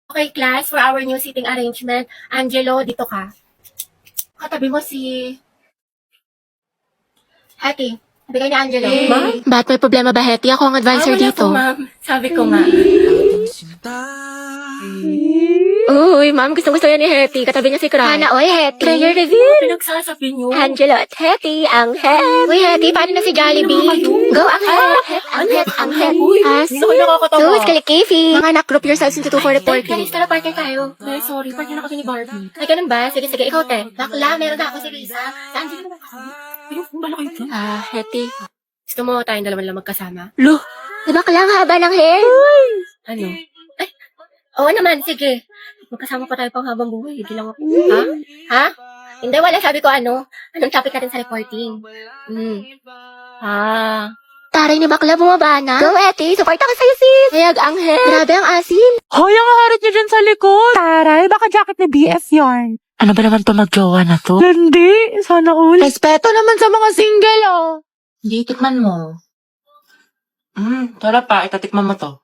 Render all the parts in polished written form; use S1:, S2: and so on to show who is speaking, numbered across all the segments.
S1: Okay, class, for our new seating arrangement, Angelo, dito ka. Katabi mo si Hattie. Sabi ka ni Angelo. Ma'am?
S2: Ba't may problema ba, Hetty? Ako ang advisor
S1: wala
S2: dito.
S1: po, ma'am. Sabi ko nga.
S2: Uy, ma'am, gustong-gusto yan ni Hetty. Katabi niya si Cry. Hana, oy, Hetty. Player reveal.
S1: Pinagsasabi niyo.
S2: Angelo at Hetty, ang het. Uy, Hetty, paano na si Jollibee? Go, ang het. Ang het, ang het.
S1: Uy, so nakakatawa.
S2: Sus, kalikifi. Mga anak, group yourselves into 2 for reporting.
S1: Guys, tara, partner tayo. Ay, sorry, partner na kasi ni Barbie. Ay, ganun ba? Sige, sige, ikaw, te. Bakla, meron na ako si Risa. Si Angelo naman ako. Pero, bala kayo dyan?
S2: Hetty.
S1: Gusto mo tayong dalawa lang magkasama?
S2: Lo, diba lang haba ng hair?
S1: Ano? Ay, oo naman, sige. Magkasama pa tayo pang habang buhay. Hindi lang ako. Ha? Ha? Hindi, wala. Sabi ko ano? Anong topic natin sa reporting? Ah.
S2: Taray ni bakla, bumaba na. Go, Hetty. Support ako sa'yo, sis. Hayag ang hair. Grabe ang asim.
S3: Hoy, ang harit niyo dyan sa likod. Taray, baka jacket ni BF yarn.
S4: Ano ba naman to magjowa na to?
S3: Hindi, sana all.
S4: Respeto naman sa mga single, oh.
S1: Hindi, tikman mo.
S4: Tara pa, itatikman mo to.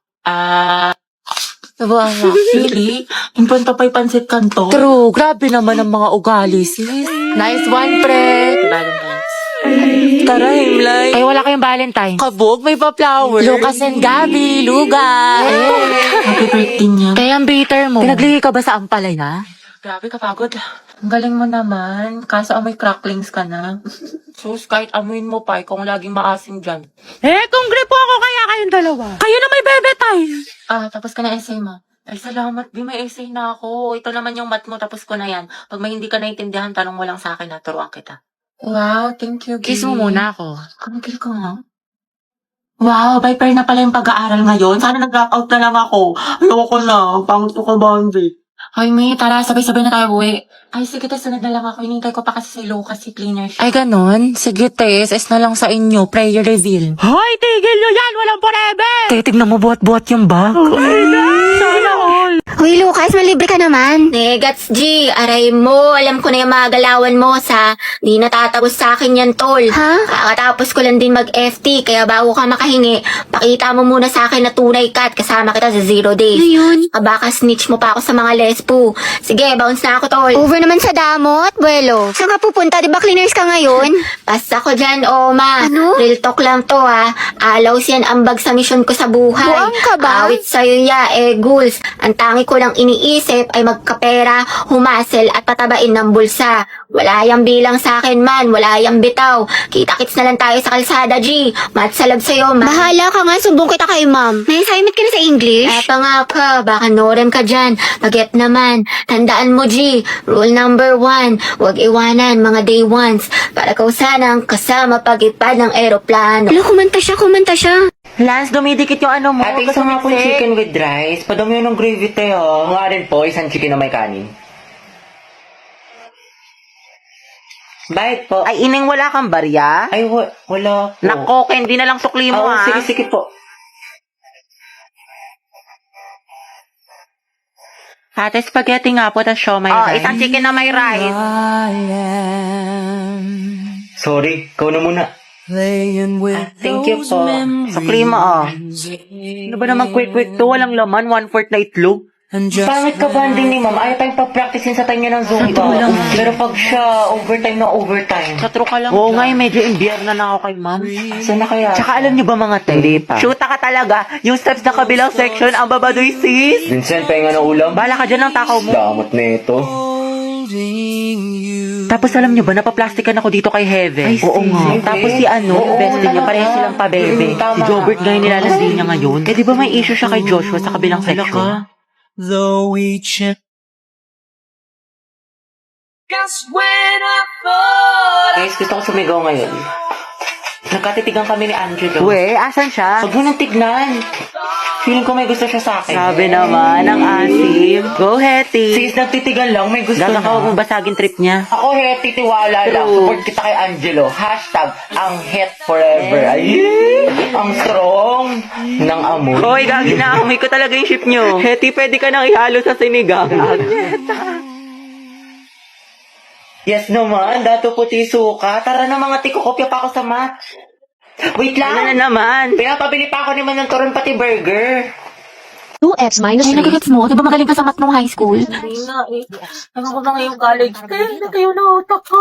S2: Nabuang nga.
S4: Really? Impanta pa'y pansit kanto?
S3: True, grabe naman ang mga ugali, sis.
S4: Nice one, pre. Valentine's.
S3: Tara, Himlay.
S4: Ay, wala kayong Valentine.
S3: Kabog, may pa-flower.
S4: Lucas and Gabi, Luga. Happy birthday niya. Kaya ang bitter mo.
S3: Pinaglihi ka ba sa ampalaya?
S4: Grabe, kapagod. Ang galing mo naman. Kaso amoy cracklings ka na. Sus, kahit amoyin mo pa, kung laging maasim dyan.
S3: Kung gripo ako kaya kayong dalawa. Kayo na may bebe time.
S4: Tapos ka na essay mo. Ay, salamat, Bi. May essay na ako. Ito naman yung mat mo, tapos ko na yan. Pag may hindi ka naintindihan, tanong mo lang sa akin, turuan kita. Wow, thank you, Bi.
S3: Kiss mo muna ako.
S4: Kamagil ko nga. Wow, by pair na pala yung pag-aaral ngayon. Sana nag-drop out na lang ako. Ayoko na. Pangit ko ka, Bambi. Ay, May, tara, sabay-sabay na tayo uwi. Ay, sige, sunod na lang ako. Hinintay ko pa kasi si Lucas, si cleaner siya.
S3: Ay, ganon? Sige, Tess. Es na lang sa inyo. Prayer reveal. Hoy, tigil nyo yan! Walang forever! Tignan mo, buhat-buhat yung bag. Sana all.
S2: Uy, Lucas, malibre ka naman.
S1: Negats, G. Aray mo. Alam ko na yung mga galawan mo sa di natatapos sa akin yan, tol.
S2: Ha?
S1: Kakatapos ko lang din mag-FT, kaya bago ka makahingi, pakita mo muna sa akin na tunay ka at kasama kita sa 0 days.
S2: Ano yun?
S1: Baka snitch mo pa ako sa mga lespo. Sige, bounce na ako, tol.
S2: Over naman sa damot, buwelo. Saan ka pupunta? Di ba cleaners ka ngayon?
S1: Basta ko dyan, Oma.
S2: Ano?
S1: Real talk lang to, ha. Alaws yan ambag sa misyon ko sa buhay.
S2: Buang ka ba?
S1: Awit sa'yo ya, goals. Ang tangi ko lang iniisip ay magkapera, humasel at patabain ng bulsa. Wala yang bilang sa akin man, wala yang bitaw. Kita-kits na lang tayo sa kalsada, G. Matsalab sa'yo, ma.
S2: Bahala ka nga, sumbong kita kay ma'am. May assignment ka na sa English?
S1: Eto nga ka, baka norem ka dyan. Baget naman. Tandaan mo, G. Rule number 1, huwag iwanan mga day ones. Para kausanang kasama pag-ipad ng eroplano.
S2: Wala, kumanta siya.
S3: Lance, dumidikit yung ano mo.
S5: Ate, isa nga po chicken with rice. Padami yun ng gravy tayo. Nga rin po, isang chicken na may kanin. Bait po.
S3: Ay, ining wala kang barya?
S5: Ay, wala po.
S3: Nako, hindi na lang sukli mo, ha?
S5: Sige, sige po.
S3: Ate, spaghetti nga po, tas siomay rice. Isang chicken na may rice.
S5: Sorry, ikaw na muna.
S3: Thank you po. Sukli mo, Ano ba naman quick to? Walang laman, 1/4 na itlog.
S5: Pangit ka banding ni ma'am. Ayaw tayong pag-practice sa time niya ng Zumba. Pero pag siya, overtime na overtime.
S3: Satro ka lang. Oo nga, medyo imbierna na ako kay ma'am.
S5: Saan na kaya?
S3: Tsaka alam niyo ba mga te?
S5: Hindi pa.
S3: Shoota ka talaga. Yung steps na kabilang section, ang babadoy sis.
S5: Vincent, pahinga na ulam.
S3: Bala ka dyan ng takaw mo.
S5: Damot na ito.
S3: Tapos alam niyo ba, napaplastikan ako dito kay Heaven.
S5: Ay,
S3: Oo nga. Tapos si ano, yung bestie niya, pareho silang pabebe. Si Jobert nga yung nilalandi niya ngayon. Eh di ba may issue siya kay Joshua sa kabilang section?
S5: Guys, gusto ko sumigaw ngayon. Nagkatitigan kami ni Angelo.
S3: We, asan siya?
S5: Huwag mo nang tignan. Feeling ko may gusto siya sa akin.
S3: Sabi naman, ang asim. Go, Hetty.
S5: Sis, nagtitigan lang, may gusto
S3: Gaga
S5: na.
S3: ka, huwag mo basagin trip niya.
S5: Ako, Hetty, tiwala lang.
S3: True.
S5: Support kita kay Angelo. Hashtag, ang het forever. Ay, ang strong ng amoy.
S3: Hoy, gagi na, amoy ko talaga yung ship nyo. Hetty, pwede ka nang ihalo sa sinigang.
S5: Yes naman, dato puti suka. Tara na mga tiko, kopya pa ako sa mat. Wait
S3: Ano na
S5: lang.
S3: naman?
S5: Pinapabili pa ako naman ng turon pati burger.
S2: 2x minus
S1: Ay,
S2: 3.
S1: nagigits mo. Di ba magaling ka sa math nung high school?
S4: Hindi na eh. Ano ko ba ngayong college? Kaya na kayo na utak ko.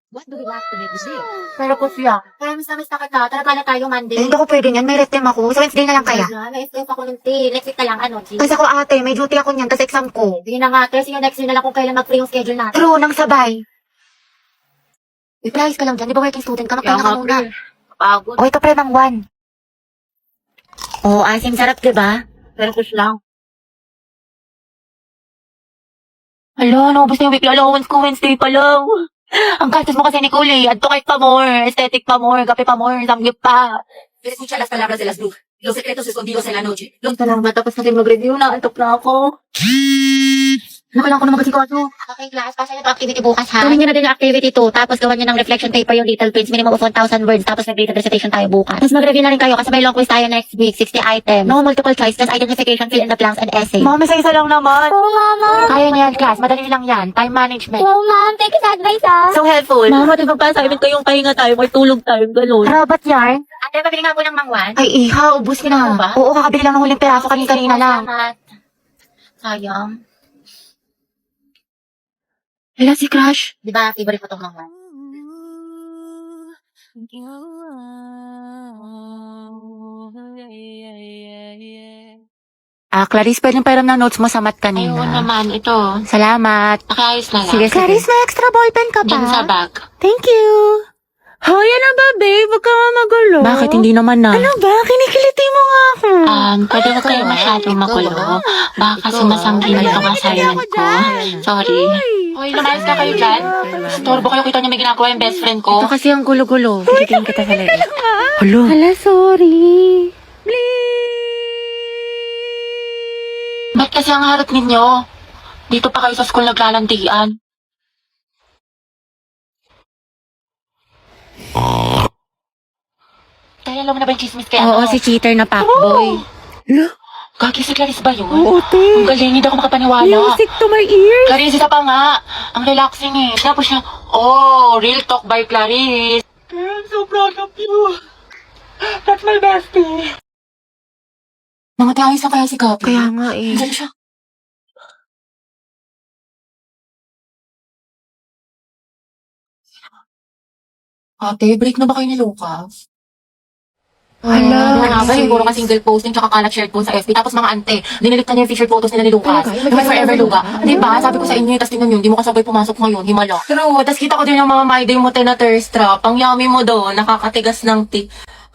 S2: What do we lack to make this deal?
S1: Pero po siya. Kaya miss na kita. Talaga na tayo Monday. Hindi ako pwede niyan. May rest time ako. Sa Wednesday na lang kaya. May stress ako ng tea. Next week na lang. Ano, G? Kasi ako ate, may duty ako niyan. Kasi exam ko. Hindi na nga. Kasi yung next week na lang kung kailan mag-free yung schedule natin. True, nang sabay. I-price ka lang dyan. Di ba working student ka? Magpahinga ka muna.
S4: Pagod.
S1: Okay ka pre ng 1. Oo, asim sarap, di ba?
S4: Pero kus lang.
S1: Hala, naubos na yung weekly allowance ko. Wednesday pa lang. Ang gastos mo kasi, Nicole, eh. Adto kahit pa more, aesthetic pa more, kape pa more, samgyup pa.
S6: Escucha las palabras de las brujas, los secretos escondidos en la noche.
S1: Salamat, tapos na din mag-review na. Antok na ako. Nakalang ko na mag-asikaso. Okay, class. Pasa niyo ito activity bukas, ha? Gawin niyo na din yung activity 2. Tapos gawan niyo ng reflection paper yung little prints. Minimum of 1,000 words. Tapos mag-graded recitation tayo bukas. Tapos mag-review na rin kayo kasi may long quiz tayo next week. 60 items. No multiple choice. Just identification, fill in the blanks, and essay.
S4: Mami, sa isa lang naman.
S1: Oo, mama. Kaya niyo yan, class. Madali lang yan. Time management.
S2: Oh, ma'am, thank you sa advice,
S1: So helpful.
S4: Mama, di ba pa sa amin kayong pahinga tayo, may tulog tayo, gano'n.
S1: Robot yarn? Ate, pabili nga po ng mangwan. Ay, iha. Ubus ka na.
S4: ba?
S1: Oo, kakabili lang ng huling peraso kanina lang. Sayang. Hala si Crush. Di ba, favorite mo itong mangwan? Clarice, pwedeng pairam ng notes mo sa math kanina.
S4: Ayun naman, ito.
S1: Salamat.
S4: Pakiayos na lang.
S1: Sige, Clarice, may extra ballpen ka pa?
S4: Diyan sa bag.
S1: Thank you.
S3: Hoy, ano ba, babe? Huwag ka nga magulo.
S1: Bakit hindi naman na?
S3: Ano ba? Kinikiliti mo nga ako.
S4: Pwede ba kayo masyadong magulo? Baka kasi masanggin itong assignment ko. Sorry. Hoy, lumayas ka kayo dyan. Storbo kayo, kita niyo may ginagawa yung best friend ko.
S1: Ito kasi ang gulo-gulo. Titigin kita sa leeg.
S3: Hello?
S1: Hala, sorry.
S4: Ba't kasi ang harap ninyo? Dito pa kayo sa school naglalandian. Kaya alam mo na ba yung chismis kaya
S1: Oo, si cheater na fuckboy.
S4: Gagi si Clarice ba yun?
S3: Oo, te.
S4: Ang galing, hindi ako makapaniwala.
S3: Music to my ears.
S4: Clarice, isa pa nga. Ang relaxing eh. Tapos siya, oh, real talk by Clarice. I'm so proud of you. That's my bestie. Mga tiayos na kaya si Gabi.
S1: Kaya nga eh.
S4: Diyan siya. Ate, break na ba kayo ni Lucas?
S1: Hala.
S4: Nga ba, yung puro ka single posting tsaka kalat shared po sa FB. Tapos mga ante, dinilit na niya yung featured photos nila ni Lucas. Yung forever Luga. Diba? Sabi ko sa inyo, tapos tingnan yun, di mo kasabay pumasok ngayon, himala. True, tapos kita ko din yung mga my day mo na thirst trap. Ang yummy mo doon, nakakatigas ng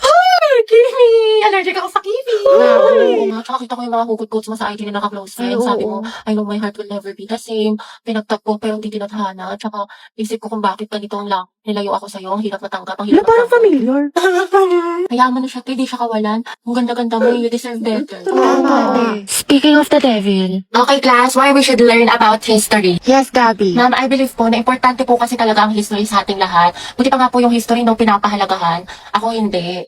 S4: Ay, Kimi! Allergic ako sa Kimi! Oo nga, tsaka kita ko yung mga hugot quotes mo sa IG na naka-close friends. Sabi mo, I know my heart will never be the same. Pinagtag ko pero hindi tinadhana. Tsaka isip ko kung bakit ganito lang. Nilayo ako sa'yo, ang hirap matanggap, ang hirap
S3: Parang familiar.
S4: Kaya mo na siya, hindi siya kawalan. Ang ganda-ganda mo, you deserve better.
S1: Speaking of the devil.
S4: Okay, class, why we should learn about history.
S1: Yes, Gabi.
S4: Ma'am, I believe po na importante po kasi talaga ang history sa ating lahat. Buti pa nga po yung history no pinapahalagahan. Ako hindi.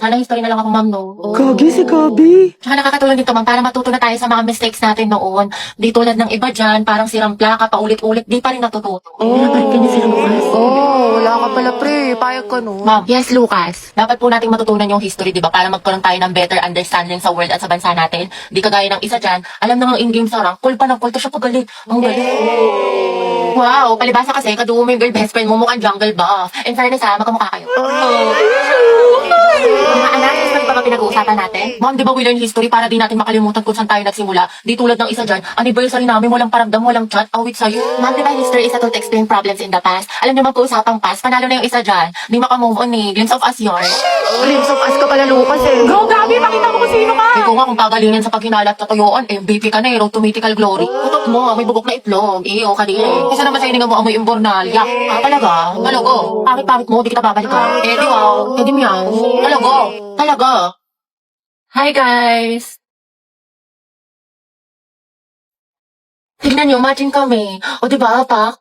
S4: Sana history na lang ako, ma'am, no?
S3: Gagi si Gabi.
S4: Tsaka nakakatulong dito, ma'am, para matuto na tayo sa mga mistakes natin noon. Di tulad ng iba dyan, parang sirang plaka, paulit-ulit, di pa rin natututo.
S1: Wala ka pala, pre. Payag ka, no?
S4: Ma'am,
S1: Yes, Lucas.
S4: dapat po nating matutunan yung history, di ba? Para magkaroon tayo ng better understanding sa world at sa bansa natin. Di kagaya ng isa dyan, alam na nga in-game sa rank, call pa ng call, siya pagalit. Ang galing. Wow, palibasa kasi, kadugo mo yung girl best friend mo, mukhang jungle buff. In fairness ha, magkamukha kayo. Mga anak, history pa ba pinag-uusapan natin? Ma'am, di ba we learn history para di natin makalimutan kung saan tayo nagsimula? Di tulad ng isa dyan, anniversary namin, walang paramdam, walang chat, awit sa'yo. Ma'am, di ba history is a tool to explain problems in the past? Alam niyo ba po usapang past, panalo na yung isa dyan. Di makamove on eh, glimpse of us yarn.
S1: Glimpse of us ka pala, Lucas, eh.
S4: Go, Gabi! Makita mo kung sino ka! Ikaw nga, kung pagalingin sa paghinala at katuyuan, MVP ka na eh, road to mythical glory. Putok mo, may bubok na itlog. Iyo ka din eh. Isa naman sa hininga mo, amoy imbornal. Yak, talaga? Talago? Pangit-pangit mo, di kita babalikan. Eh, di wow. Eh, di meow. Talago? Talaga? Hi, guys! Tignan nyo, matching kami. O, di ba, Pak?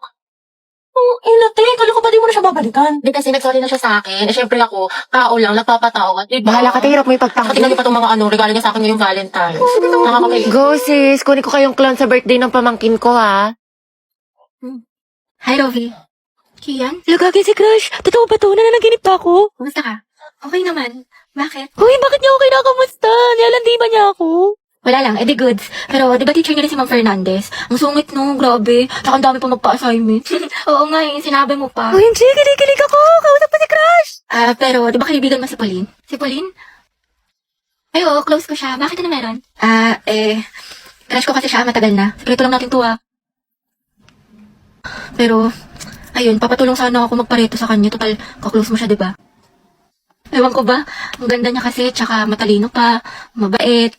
S4: Inate, kala ko ba di mo na siya babalikan? Di kasi nagsorry na siya sa akin. Eh, syempre ako, tao lang, nagpapatawa. Diba?
S1: Bahala ka, hirap mo
S4: Saka
S1: ipagtanggol.
S4: tingnan niyo pa itong mga regalo niya sa akin ngayong Valentine's. Nakakapay.
S1: Go, sis. Kunin ko kayong clown sa birthday ng pamangkin ko, ha?
S2: Hi, Rovi. Kian?
S3: Lagagi si Crush. Totoo ba to? Nananaginip pa ako?
S2: Kumusta ka? Okay naman.
S1: Bakit?
S2: Uy, bakit niya ako kinakamusta? Nilalandi ba niya ako?
S1: Wala lang, edi goods. Pero di ba teacher niya rin si Ma'am Fernandez? Ang sungit no, grabe. Tsaka ang dami pa magpa-assignment. Oo nga, yung sinabi mo pa.
S2: Uy, Angie, kinikilig ako. Kausap pa si Crush.
S1: Pero di ba kaibigan mo si Pauline? Si Pauline? Ay, oo, close ko siya. Bakit na meron? Crush ko kasi siya, matagal na. Sekreto lang natin to, Pero, ayun, papatulong sana ako magpareto sa kanya. Total, kaklose mo siya, di ba? Ewan ko ba? Ang ganda niya kasi, tsaka matalino pa, mabait,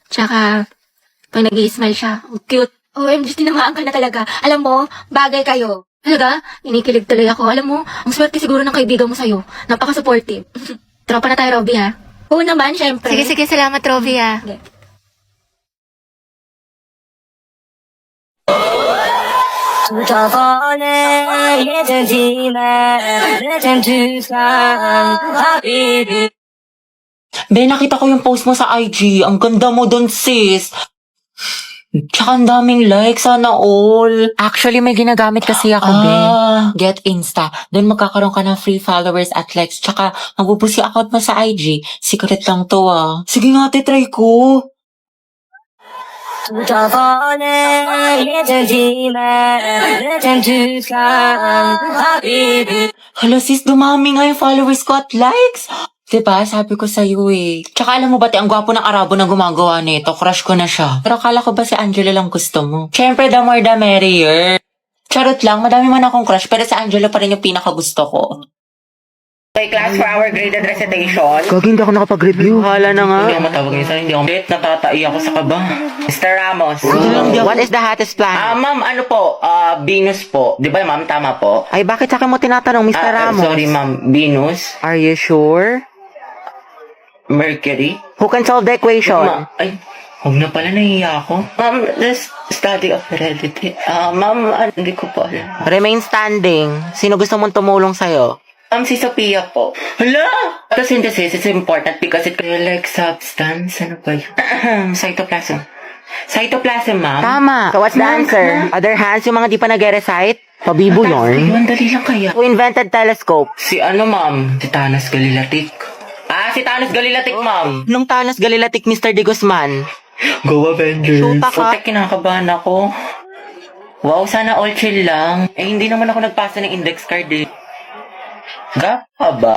S1: tsaka pag nag-i-smile siya, ang cute. OMG, tinamaan ka na talaga. Alam mo, bagay kayo. Talaga? Inikilig tuloy ako. Alam mo, ang swerte siguro ng kaibigan mo sa'yo. Napaka-supportive. Tropa na tayo, Robby, ha? Oo naman, syempre.
S2: Sige, salamat, Robby, ah.
S3: Be, nakita ko yung post mo sa IG. Ang ganda mo dun, sis. Tsaka ang daming likes, sana all. Actually, may ginagamit kasi ako, Be. Get Insta. Doon magkakaroon ka ng free followers at likes. Tsaka, magbubusi account mo sa IG. Secret lang to, Sige nga, try ko. Hala sis, dumami nga yung followers ko at likes. Diba? Sabi ko sa'yo eh. Tsaka alam mo ba, ang gwapo ng Arabo na gumagawa nito. Crush ko na siya. Pero akala ko ba si Angelo lang gusto mo? Siyempre, the more the merrier. Charot lang, madami man akong crush, pero si Angelo pa rin yung pinakagusto ko.
S5: Okay, class for our graded recitation.
S3: Gagi, hindi ako nakapag-review. Hala na nga.
S5: Hindi ako matawag niya sa hindi ako. Natatai ako sa kaba. Mr. Ramos.
S3: What is the hottest plan?
S5: Ma'am, ano po? Venus po. Di ba, ma'am? Tama po?
S3: Ay, bakit sa akin mo tinatanong, Mr. Ramos?
S5: Sorry, ma'am. Venus.
S3: Are you sure?
S5: Mercury.
S3: Who can solve the equation?
S5: Ay, huwag na pala, nahiya ako. Ma'am, the study of heredity. Ma'am, hindi ko po alam.
S3: Remain standing. Sino gusto mong tumulong sa'yo?
S5: Si Sophia po. Hala! Photosynthesis is important because it can like substance. Ano ba yun? Cytoplasm. Cytoplasm, ma'am.
S3: Tama. So what's the answer? Other hands, yung mga di pa nag-recite? Pabibo yarn.
S5: Ayun, dali lang kaya.
S3: Who invented telescope?
S5: Si ma'am? Si Thanos Galilatic. Si Thanos Galilatic, ma'am.
S3: Nung Thanos Galilatic, Mr. De Guzman.
S5: Go Avengers.
S3: Shoota ka.
S5: Putek, kinakabahan ako. Wow, sana all chill lang. Hindi naman ako nagpasa ng index card eh. Gapa ba?